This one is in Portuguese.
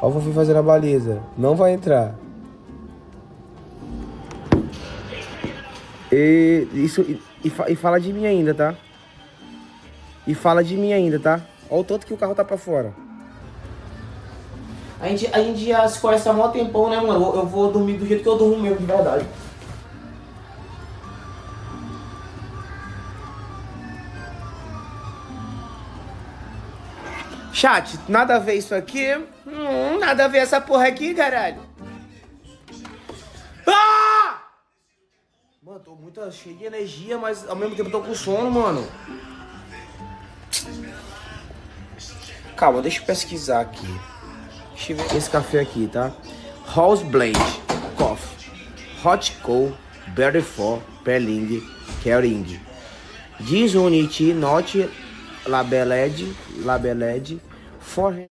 Ó o Fofinho fazendo a baliza. Não vai entrar. E fala de mim ainda, tá? E fala de mim ainda, tá? Olha o tanto que o carro tá pra fora. A gente já se conhece há mó tempão, né, mano? Eu vou dormir do jeito que eu durmo mesmo, de verdade. Chat, nada a ver isso aqui. Nada a ver essa porra aqui, caralho. Ah! Mano, tô muito cheio de energia, mas ao mesmo tempo tô com sono, mano. Calma, deixa eu pesquisar aqui. Deixa eu ver esse café aqui, tá? House Blend Coffee. Hot Cold, Berry for, Perling, Kering. Disunity Not Labeled, for